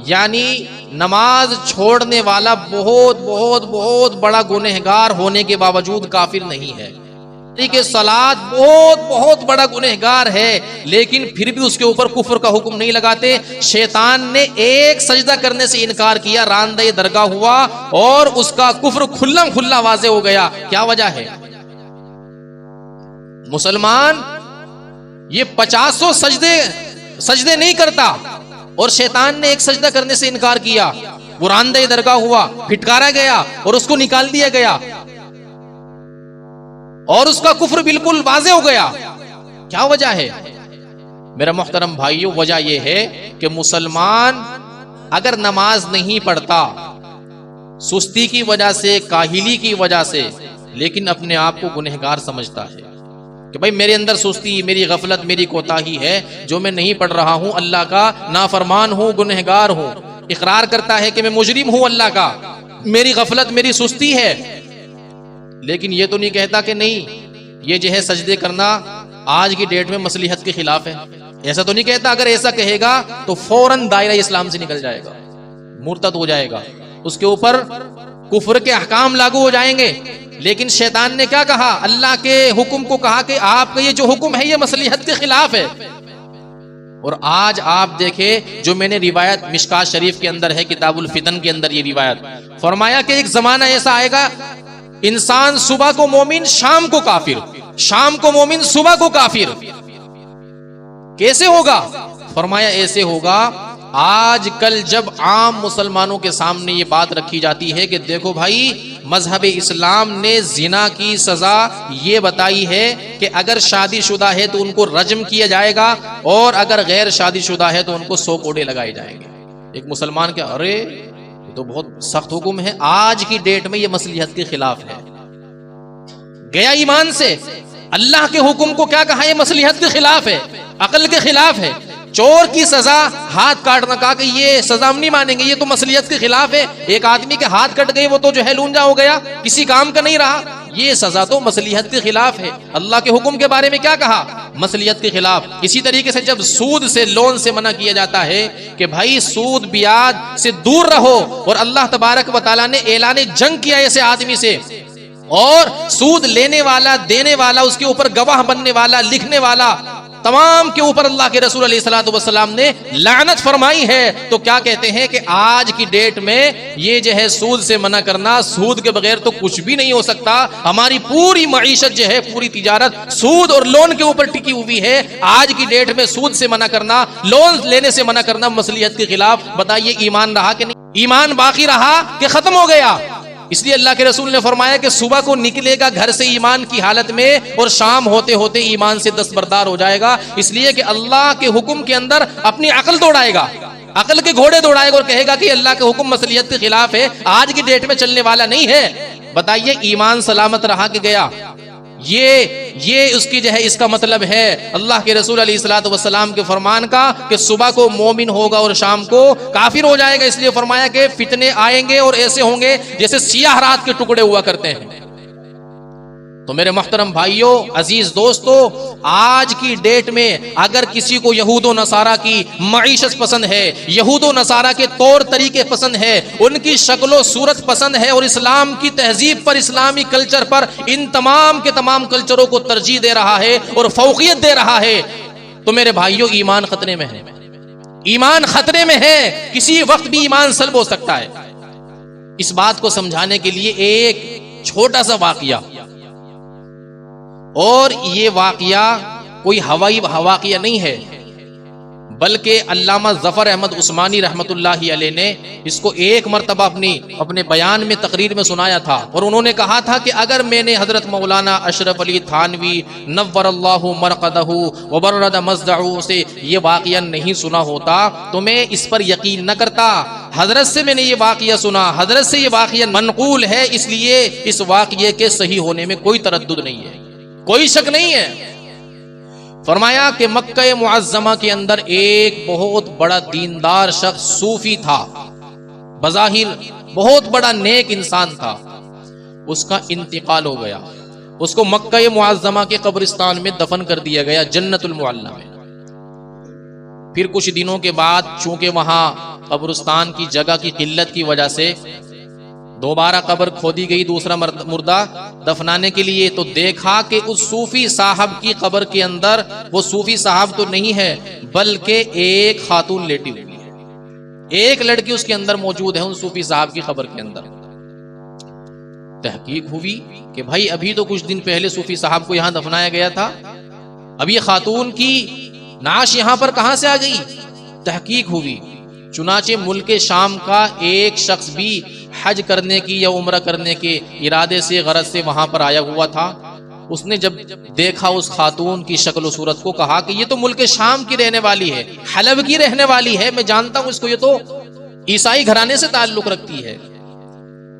یعنی نماز چھوڑنے والا بہت بہت بہت بڑا گنہگار ہونے کے باوجود کافر نہیں ہے. تارک صلاۃ بہت بہت بڑا گنہگار ہے، لیکن پھر بھی اس کے اوپر کفر کا حکم نہیں لگاتے. شیطان نے ایک سجدہ کرنے سے انکار کیا، راندہ درگاہ ہوا اور اس کا کفر کھلم کھلا واضح ہو گیا. کیا وجہ ہے؟ مسلمان یہ 50 سجدے نہیں کرتا، اور شیطان نے ایک سجدہ کرنے سے انکار کیا، وہ راندہ درگاہ ہوا، پھٹکارا گیا اور اس کو نکال دیا گیا اور اس کا کفر بالکل واضح ہو گیا. کیا وجہ ہے میرا محترم بھائیو؟ وجہ یہ ہے کہ مسلمان اگر نماز نہیں پڑھتا سستی کی وجہ سے، کاہلی کی وجہ سے، لیکن اپنے آپ کو گنہگار سمجھتا ہے کہ بھائی میرے اندر سستی، میری غفلت، میری کوتاہی ہے جو میں نہیں پڑھ رہا ہوں، اللہ کا نافرمان ہوں، گنہگار ہوں، اقرار کرتا ہے کہ میں مجرم ہوں اللہ کا، میری غفلت، میری سستی ہے، لیکن یہ تو نہیں کہتا کہ نہیں یہ جو ہے سجدے کرنا آج کی ڈیٹ میں مصلحت کے خلاف ہے. ایسا تو نہیں کہتا. اگر ایسا کہے گا تو فوراً دائرہ اسلام سے نکل جائے گا، مرتد ہو جائے گا، اس کے اوپر کفر کے احکام لاگو ہو جائیں گے. لیکن شیطان نے کیا کہا؟ اللہ کے حکم کو کہا کہ آپ کا یہ جو حکم ہے یہ مصلحت کے خلاف ہے. اور آج آپ دیکھیں جو میں نے روایت مشکات شریف کے اندر ہے، کتاب الفتن کے اندر یہ روایت فرمایا کہ ایک زمانہ ایسا آئے گا انسان صبح کو مومن، شام کو کافر، شام کو مومن، صبح کو کافر. کیسے ہوگا؟ فرمایا ایسے ہوگا آج کل جب عام مسلمانوں کے سامنے یہ بات رکھی جاتی ہے کہ دیکھو بھائی مذہب اسلام نے زنا کی سزا یہ بتائی ہے کہ اگر شادی شدہ ہے تو ان کو رجم کیا جائے گا اور اگر غیر شادی شدہ ہے تو ان کو 100 کوڑے لگائے جائیں گے. ایک مسلمان کے ارے یہ تو بہت سخت حکم ہے، آج کی ڈیٹ میں یہ مصلحت کے خلاف ہے. گیا ایمان سے. اللہ کے حکم کو کیا کہا؟ یہ مصلحت کے خلاف ہے، عقل کے خلاف ہے. چور کی سزا ہاتھ کاٹنا، کہا کہ یہ سزا ہم نہیں مانیں گے، یہ تو مصلحت کے خلاف ہے. ایک آدمی کے ہاتھ کٹ گئے وہ تو جو ہے لونجا ہو گیا، کسی کام کا نہیں رہا، یہ سزا تو مصلحت کے خلاف ہے. اللہ کے حکم کے بارے میں کیا کہا؟ مصلحت کے خلاف. اسی طریقے سے جب سود سے، لون سے منع کیا جاتا ہے کہ بھائی سود بیاج سے دور رہو، اور اللہ تبارک و تعالیٰ نے اعلان جنگ کیا ایسے آدمی سے، اور سود لینے والا، دینے والا، اس کے اوپر گواہ بننے والا، لکھنے والا، تمام کے اوپر اللہ کے رسول علیہ الصلوۃ والسلام نے لعنت فرمائی ہے. تو کیا کہتے ہیں کہ آج کی ڈیٹ میں یہ جو ہے سود سے منع کرنا، سود کے بغیر تو کچھ بھی نہیں ہو سکتا. ہماری پوری معیشت جو ہے، پوری تجارت سود اور لون کے اوپر ٹکی ہوئی ہے. آج کی ڈیٹ میں سود سے منع کرنا، لون لینے سے منع کرنا مصلحت کے خلاف. بتائیے ایمان رہا کہ نہیں؟ ایمان باقی رہا کہ ختم ہو گیا؟ اس لیے اللہ کے رسول نے فرمایا کہ صبح کو نکلے گا گھر سے ایمان کی حالت میں اور شام ہوتے ہوتے ایمان سے دستبردار ہو جائے گا. اس لیے کہ اللہ کے حکم کے اندر اپنی عقل دوڑائے گا، عقل کے گھوڑے دوڑائے گا اور کہے گا کہ اللہ کے حکم مصلحت کے خلاف ہے، آج کی ڈیٹ میں چلنے والا نہیں ہے. بتائیے ایمان سلامت رہا کہ گیا؟ یہ اس کی جو ہے اس کا مطلب ہے اللہ کے رسول علیہ الصلوۃ والسلام کے فرمان کا کہ صبح کو مومن ہوگا اور شام کو کافر ہو جائے گا. اس لیے فرمایا کہ فتنے آئیں گے اور ایسے ہوں گے جیسے سیاہ رات کے ٹکڑے ہوا کرتے ہیں. تو میرے محترم بھائیوں، عزیز دوستو، آج کی ڈیٹ میں اگر کسی کو یہود و نصارہ کی معیشت پسند ہے، یہود و نصارہ کے طور طریقے پسند ہے، ان کی شکل و صورت پسند ہے، اور اسلام کی تہذیب پر، اسلامی کلچر پر، ان تمام کے تمام کلچروں کو ترجیح دے رہا ہے اور فوقیت دے رہا ہے، تو میرے بھائیوں ایمان خطرے میں ہے. ایمان خطرے میں ہے، کسی وقت بھی ایمان سلب ہو سکتا ہے. اس بات کو سمجھانے کے لیے ایک چھوٹا سا واقعہ، اور یہ واقعہ کوئی ہوائی واقعہ نہیں ہے، بلکہ علامہ ظفر احمد عثمانی رحمت اللہ علیہ نے اس کو ایک مرتبہ اپنے بیان میں، تقریر میں سنایا تھا. اور انہوں نے کہا تھا کہ اگر میں نے حضرت مولانا اشرف علی تھانوی نور اللہ مرقدہ وبرد مصدعہ سے یہ واقعہ نہیں سنا ہوتا تو میں اس پر یقین نہ کرتا. حضرت سے میں نے یہ واقعہ سنا، حضرت سے یہ واقعہ منقول ہے، اس لیے اس واقعے کے صحیح ہونے میں کوئی تردد نہیں ہے، کوئی شک نہیں ہے. فرمایا کہ مکہ معظمہ کے اندر ایک بہت بڑا دیندار شخص صوفی تھا، بظاہر بہت بڑا نیک انسان تھا. اس کا انتقال ہو گیا، اس کو مکہ معظمہ کے قبرستان میں دفن کر دیا گیا، جنت المعلی میں. پھر کچھ دنوں کے بعد چونکہ وہاں قبرستان کی جگہ کی قلت کی وجہ سے دوبارہ قبر کھودی گئی دوسرا مردہ دفنانے کے لیے. تو دیکھا کہ اس صوفی صاحب کی قبر کے اندر وہ صوفی صاحب تو نہیں ہے بلکہ ایک خاتون لیٹی ہوئی ہے، ایک لڑکی اس کے اندر موجود ہے اس صوفی صاحب کی قبر کے اندر. تحقیق ہوئی کہ بھائی ابھی تو کچھ دن پہلے صوفی صاحب کو یہاں دفنایا گیا تھا، اب یہ خاتون کی نعش یہاں پر کہاں سے آ گئی؟ تحقیق ہوئی، چنانچہ ملک شام کا ایک شخص بھی حج کرنے کی یا عمرہ کرنے کے ارادے سے غرض سے وہاں پر آیا ہوا تھا۔ اس نے جب دیکھا اس خاتون کی شکل و صورت کو، کہا کہ یہ تو ملک شام کی رہنے والی ہے، حلب کی رہنے والی ہے، میں جانتا ہوں اس کو، یہ تو عیسائی گھرانے سے تعلق رکھتی ہے،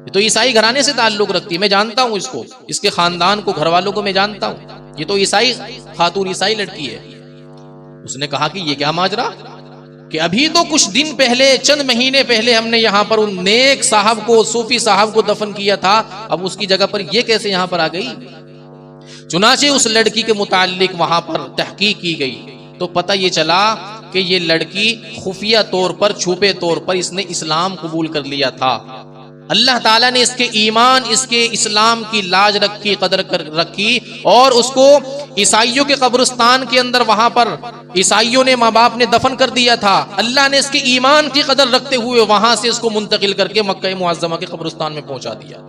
یہ تو عیسائی گھرانے سے تعلق رکھتی ہے، میں جانتا ہوں اس کو، اس کے خاندان کو، گھر والوں کو میں جانتا ہوں، یہ تو عیسائی خاتون، عیسائی لڑکی ہے۔ اس نے کہا کہ یہ کیا ماجرا کہ ابھی تو کچھ دن پہلے، چند مہینے پہلے ہم نے یہاں پر ان نیک صاحب کو، صوفی صاحب کو دفن کیا تھا، اب اس کی جگہ پر یہ کیسے یہاں پر آ گئی؟ چنانچہ اس لڑکی کے متعلق وہاں پر تحقیق کی گئی تو پتہ یہ چلا کہ یہ لڑکی خفیہ طور پر، چھپے طور پر اس نے اسلام قبول کر لیا تھا۔ اللہ تعالیٰ نے اس کے ایمان، اس کے اسلام کی لاج رکھی، قدر رکھی، اور اس کو عیسائیوں کے قبرستان کے اندر، وہاں پر عیسائیوں نے، ماں باپ نے دفن کر دیا تھا، اللہ نے اس کے ایمان کی قدر رکھتے ہوئے وہاں سے اس کو منتقل کر کے مکہ معظمہ کے قبرستان میں پہنچا دیا۔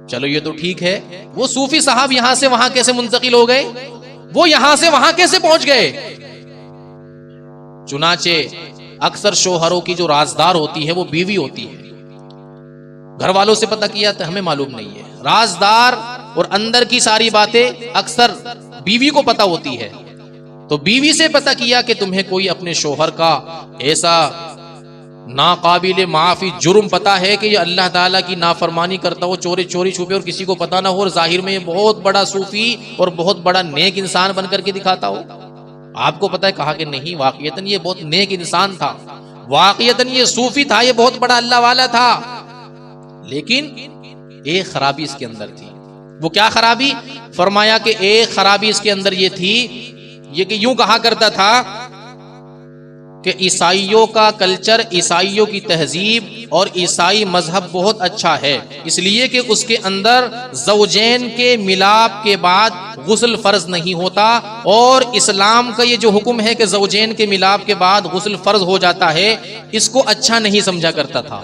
چلو یہ تو ٹھیک ہے، وہ صوفی صاحب یہاں سے وہاں کیسے منتقل ہو گئے؟ وہ یہاں سے وہاں کیسے پہنچ گئے؟ چنانچہ اکثر شوہروں کی جو رازدار ہوتی ہے وہ بیوی ہوتی ہے، گھر والوں سے پتہ کیا تو ہمیں معلوم نہیں ہے، رازدار اور اندر کی ساری باتیں اکثر بیوی کو پتہ ہوتی ہے، تو بیوی سے پتہ کیا کہ تمہیں کوئی اپنے شوہر کا ایسا ناقابل معافی جرم پتا ہے کہ یہ اللہ تعالیٰ کی نافرمانی کرتا ہو، چوری چھپے، اور کسی کو پتا نہ ہو، اور ظاہر میں یہ بہت بڑا صوفی اور بہت بڑا نیک انسان بن کر کے دکھاتا ہو؟ آپ کو پتا ہے؟ کہا کہ نہیں، واقعیتاً یہ بہت نیک انسان تھا، واقعیتاً یہ صوفی تھا، یہ بہت بڑا اللہ والا تھا، لیکن ایک خرابی اس کے اندر تھی۔ وہ کیا خرابی؟ فرمایا کہ ایک خرابی اس کے اندر یہ تھی، یہ کہ یوں کہا کرتا تھا کہ عیسائیوں کا کلچر، عیسائیوں کی تہذیب اور عیسائی مذہب بہت اچھا ہے، اس لیے کہ اس کے اندر زوجین کے ملاپ کے بعد غسل فرض نہیں ہوتا، اور اسلام کا یہ جو حکم ہے کہ زوجین کے ملاپ کے بعد غسل فرض ہو جاتا ہے، اس کو اچھا نہیں سمجھا کرتا تھا۔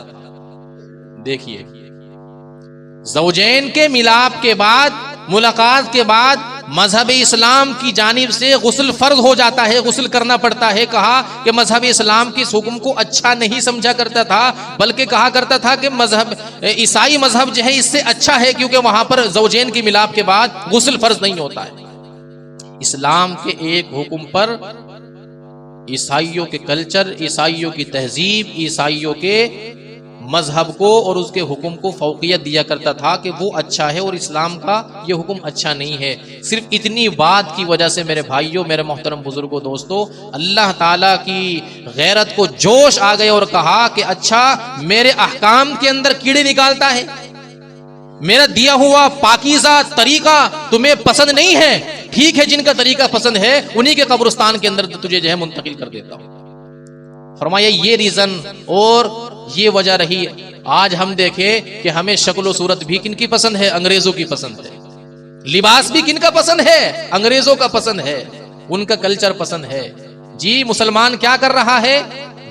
دیکھیے، زوجین کے ملاپ کے بعد، ملاقات کے بعد مذہب اسلام کی جانب سے غسل فرض ہو جاتا ہے، غسل کرنا پڑتا ہے۔ کہا کہ مذہب اسلام کی اس حکم کو اچھا نہیں سمجھا کرتا تھا، بلکہ کہا کرتا تھا کہ مذہب عیسائی مذہب جو ہے اس سے اچھا ہے، کیونکہ وہاں پر زوجین کی ملاپ کے بعد غسل فرض نہیں ہوتا ہے۔ اسلام کے ایک حکم پر عیسائیوں کے کلچر، عیسائیوں کی تہذیب، عیسائیوں کے مذہب کو اور اس کے حکم کو فوقیت دیا کرتا تھا کہ وہ اچھا ہے، اور اسلام کا یہ حکم اچھا نہیں ہے۔ صرف اتنی بات کی وجہ سے میرے بھائیوں، میرے محترم بزرگوں، دوستوں، اللہ تعالیٰ کی غیرت کو جوش آ گئے اور کہا کہ اچھا، میرے احکام کے اندر کیڑے نکالتا ہے، میرا دیا ہوا پاکیزہ طریقہ تمہیں پسند نہیں ہے؟ ٹھیک ہے، جن کا طریقہ پسند ہے انہی کے قبرستان کے اندر تجھے جو ہے منتقل کر دیتا ہوں۔ فرمایا یہ ریزن اور یہ وجہ رہی۔ آج ہم دیکھیں کہ ہمیں شکل و صورت بھی کن کی پسند ہے؟ انگریزوں کی پسند ہے۔ لباس بھی کن کا پسند ہے؟ انگریزوں کا پسند ہے، ان کا کلچر پسند ہے۔ جی، مسلمان کیا کر رہا ہے؟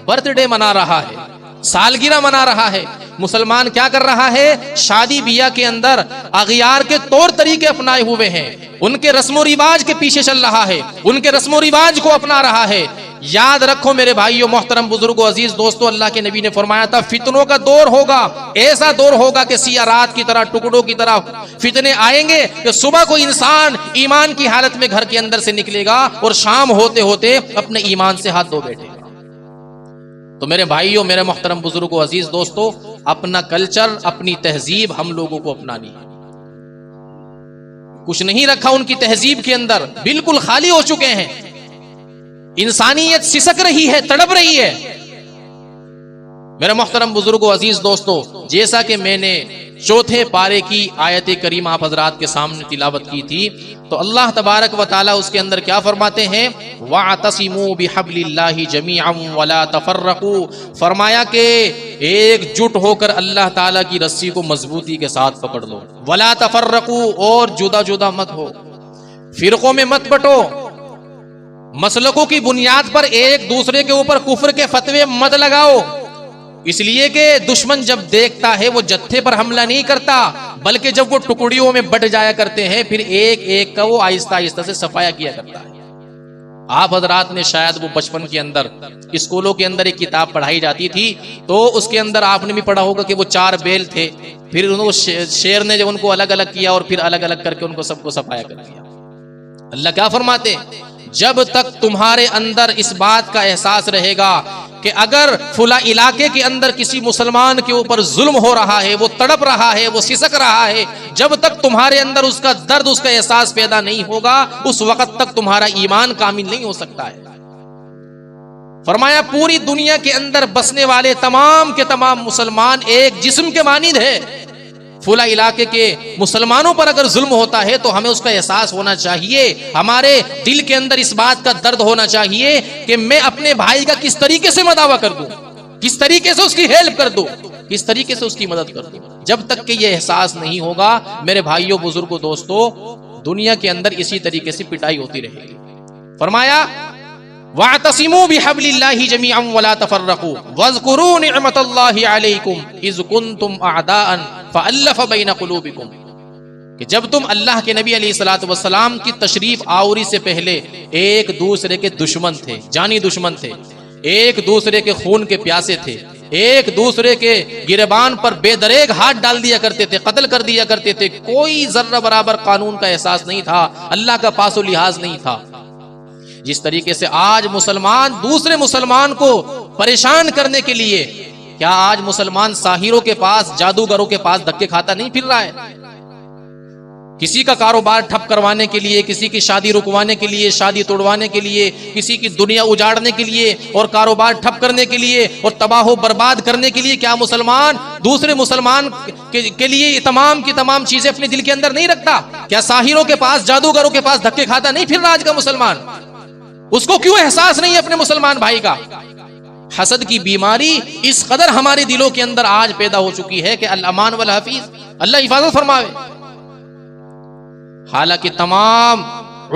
برتھ ڈے منا رہا ہے، سالگرہ منا رہا ہے۔ مسلمان کیا کر رہا ہے؟ شادی بیاہ کے اندر اغیار کے طور طریقے اپنائے ہوئے ہیں، ان کے رسم و رواج کے پیچھے چل رہا ہے، ان کے رسم و رواج کو اپنا رہا ہے۔ یاد رکھو میرے بھائیوں، محترم بزرگوں، عزیز دوستوں، اللہ کے نبی نے فرمایا تھا فتنوں کا دور ہوگا، ایسا دور ہوگا کہ سیاہ رات کی طرح، ٹکڑوں کی طرح فتنے آئیں گے کہ صبح کو انسان ایمان کی حالت میں گھر کے اندر سے نکلے گا اور شام ہوتے ہوتے اپنے ایمان سے ہاتھ دھو بیٹھے گا۔ تو میرے بھائیوں، میرے محترم بزرگوں، عزیز دوستوں، اپنا کلچر، اپنی تہذیب ہم لوگوں کو اپنانی ہے۔ کچھ نہیں رکھا ان کی تہذیب کے اندر، بالکل خالی ہو چکے ہیں۔ انسانیت سسک رہی ہے، تڑپ رہی ہے۔ میرے محترم بزرگوں، عزیز دوستوں، جیسا کہ میں نے چوتھے پارے کی آیت کریمہ آپ حضرات کے سامنے تلاوت کی تھی، تو اللہ تبارک و تعالیٰ اس کے اندر کیا فرماتے ہیں؟ وَاعْتَصِمُوا بِحَبْلِ اللَّهِ جَمِيعًا وَلَا تَفَرَّقُوا، فرمایا کہ ایک جٹ ہو کر اللہ تعالیٰ کی رسی کو مضبوطی کے ساتھ پکڑ لو، وَلَا تَفَرَّقُوا، اور جدا جدا مت ہو، فرقوں میں مت بٹو، مسلکوں کی بنیاد پر ایک دوسرے کے اوپر کفر کے فتوے مت لگاؤ، اس لیے کہ دشمن جب دیکھتا ہے وہ جتھے پر حملہ نہیں کرتا، بلکہ جب وہ ٹکڑیوں میں بٹ جایا کرتے ہیں، پھر ایک ایک کا وہ آہستہ آہستہ سے صفایا کیا کرتا ہے۔ آپ حضرات نے شاید وہ بچپن کے اندر اسکولوں کے اندر ایک کتاب پڑھائی جاتی تھی، تو اس کے اندر آپ نے بھی پڑھا ہوگا کہ وہ 4 بیل تھے، پھر شیر نے جب ان کو الگ الگ کیا اور پھر الگ الگ کر کے ان کو سب کو صفایا کر دیا۔ اللہ کیا فرماتے؟ جب تک تمہارے اندر اس بات کا احساس رہے گا کہ اگر فلاں علاقے کے اندر کسی مسلمان کے اوپر ظلم ہو رہا ہے، وہ تڑپ رہا ہے، وہ سسک رہا ہے، جب تک تمہارے اندر اس کا درد، اس کا احساس پیدا نہیں ہوگا، اس وقت تک تمہارا ایمان کامل نہیں ہو سکتا ہے۔ فرمایا پوری دنیا کے اندر بسنے والے تمام کے تمام مسلمان ایک جسم کے مانند ہے، فلاں علاقے کے مسلمانوں پر اگر ظلم ہوتا ہے تو ہمیں اس کا احساس ہونا چاہیے، ہمارے دل کے اندر اس بات کا درد ہونا چاہیے کہ میں اپنے بھائی کا کس طریقے سے مداوع کر دوں، کس طریقے سے اس کی ہیلپ کر دوں، کس طریقے سے اس کی مدد کر دوں۔ جب تک کہ یہ احساس نہیں ہوگا میرے بھائیوں، بزرگوں، دوستوں، دنیا کے اندر اسی طریقے سے پٹائی ہوتی رہے گی۔ فرمایا وَاعْتَصِمُوا بِحَبْلِ اللَّهِ جَمِيعًا وَلَا تَفَرَّقُوا وَاذْكُرُوا نِعْمَةَ اللَّهِ عَلَيْكُمْ إِذْ كُنْتُمْ أَعْدَاءً فَأَلَّفَ بَيْنَ قُلُوبِكُمْ کہ جب تم اللہ کے نبی علیہ الصلوۃ والسلام کی تشریف آوری سے پہلے ایک دوسرے کے دشمن تھے، جانی دشمن تھے، ایک دوسرے کے خون کے پیاسے تھے، ایک دوسرے کے گریبان پر بے دریغ ہاتھ ڈال دیا کرتے تھے، قتل کر دیا کرتے تھے، کوئی ذرہ برابر قانون کا احساس نہیں تھا، اللہ کا پاس و لحاظ نہیں تھا۔ جس طریقے سے آج مسلمان دوسرے مسلمان کو پریشان کرنے کے لیے، کیا آج مسلمان ساحروں کے پاس، جادوگروں کے پاس دھکے کھاتا نہیں پھر رہا ہے؟ کسی کا کاروبار ٹھپ کروانے کے لیے، کسی کی شادی رکوانے کے لیے، شادی توڑوانے کے لیے، کسی کی دنیا اجاڑنے کے لیے اور کاروبار ٹھپ کرنے کے لیے اور تباہ و برباد کرنے کے لیے، کیا مسلمان دوسرے مسلمان کے لیے یہ تمام کی تمام چیزیں اپنے دل کے اندر نہیں رکھتا؟ کیا ساحروں کے پاس، جادوگروں کے پاس دھکے کھاتا نہیں پھر رہا آج کا مسلمان؟ اس کو کیوں احساس نہیں ہے اپنے مسلمان بھائی کا؟ حسد کی بیماری اس قدر ہمارے دلوں کے اندر آج پیدا ہو چکی ہے کہ الامان والحفیظ، اللہ حفاظت فرماوے۔ حالانکہ تمام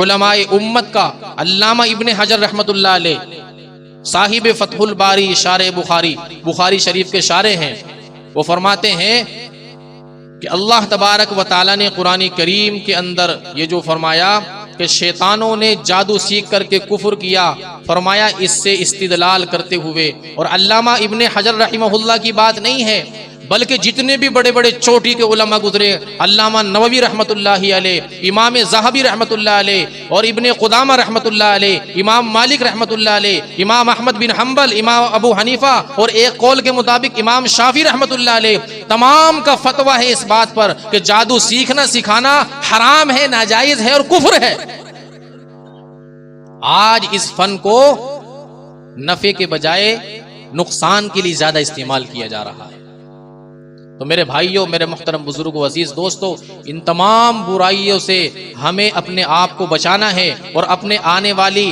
علماء امت کا علامہ ابن حجر رحمت اللہ علیہ، صاحب فتح الباری، شارح بخاری، بخاری شریف کے شارح ہیں، وہ فرماتے ہیں کہ اللہ تبارک و تعالی نے قرآن کریم کے اندر یہ جو فرمایا کہ شیطانوں نے جادو سیکھ کر کے کفر کیا، فرمایا اس سے استدلال کرتے ہوئے، اور علامہ ابن حجر رحمہ اللہ کی بات نہیں ہے بلکہ جتنے بھی بڑے بڑے چوٹی کے علماء گزرے، علامہ نووی رحمت اللہ علیہ، امام ذہبی رحمت اللہ علیہ، اور ابن قدامہ رحمت اللہ علیہ، امام مالک رحمت اللہ علیہ، امام احمد بن حنبل، امام ابو حنیفہ، اور ایک قول کے مطابق امام شافعی رحمت اللہ علیہ، تمام کا فتویٰ ہے اس بات پر کہ جادو سیکھنا سکھانا حرام ہے، ناجائز ہے اور کفر ہے۔ آج اس فن کو نفع کے بجائے نقصان کے لیے زیادہ استعمال کیا جا رہا ہے۔ تو میرے بھائیوں، میرے محترم بزرگوں، عزیز دوستوں، ان تمام برائیوں سے ہمیں اپنے آپ کو بچانا ہے اور اپنے آنے والی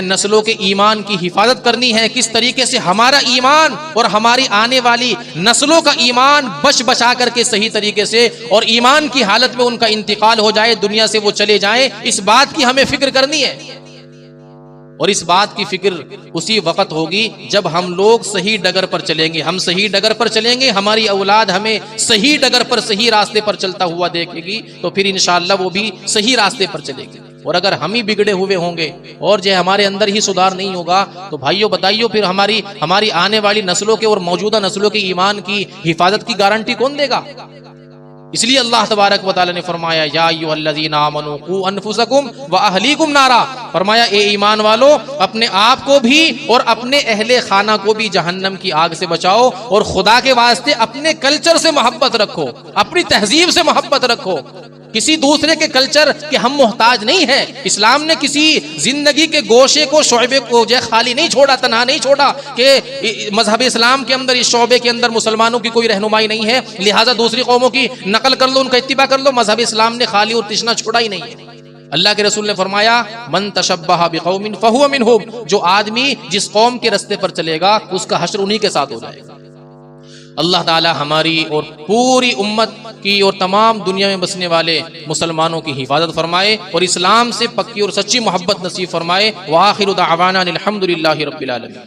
نسلوں کے ایمان کی حفاظت کرنی ہے۔ کس طریقے سے ہمارا ایمان اور ہماری آنے والی نسلوں کا ایمان بچا کر کے صحیح طریقے سے اور ایمان کی حالت میں ان کا انتقال ہو جائے، دنیا سے وہ چلے جائیں، اس بات کی ہمیں فکر کرنی ہے۔ اور اس بات کی فکر اسی وقت ہوگی جب ہم لوگ صحیح ڈگر پر چلیں گے، ہم صحیح ڈگر پر چلیں گے، ہماری اولاد ہمیں صحیح ڈگر پر، صحیح راستے پر چلتا ہوا دیکھے گی، تو پھر انشاءاللہ وہ بھی صحیح راستے پر چلے گی۔ اور اگر ہم ہی بگڑے ہوئے ہوں گے اور ہمارے اندر ہی سدھار نہیں ہوگا تو بھائیوں بتائیو پھر ہماری آنے والی نسلوں کے اور موجودہ نسلوں کے ایمان کی حفاظت کی گارنٹی کون دے گا؟ اس لیے اللہ تبارک و تعالی نے فرمایا یا ایھا الذین آمنوا قوا انفسکم واہلیکم نارا، فرمایا اے ایمان والو اپنے آپ کو بھی اور اپنے اہل خانہ کو بھی جہنم کی آگ سے بچاؤ، اور خدا کے واسطے اپنے کلچر سے محبت رکھو، اپنی تہذیب سے محبت رکھو۔ کسی دوسرے کے کلچر کے ہم محتاج نہیں ہیں۔ اسلام نے کسی زندگی کے گوشے کو، شعبے کو خالی نہیں چھوڑا، تنہا نہیں چھوڑا کہ مذہب اسلام کے اندر اس شعبے کے اندر مسلمانوں کی کوئی رہنمائی نہیں ہے، لہٰذا دوسری قوموں کی نقل کر لو، ان کا اتباع کر لو۔ مذہب اسلام نے خالی اور تشنا چھوڑا ہی نہیں ہے۔ اللہ کے رسول نے فرمایا من تشبہ بقوم فہو منہم، جو آدمی جس قوم کے راستے پر چلے گا اس کا حشر انہی کے ساتھ ہو جائے گا۔ اللہ تعالی ہماری اور پوری امت کی اور تمام دنیا میں بسنے والے مسلمانوں کی حفاظت فرمائے اور اسلام سے پکی اور سچی محبت نصیب فرمائے۔ وآخر دعوانا الحمد للہ رب العالمین۔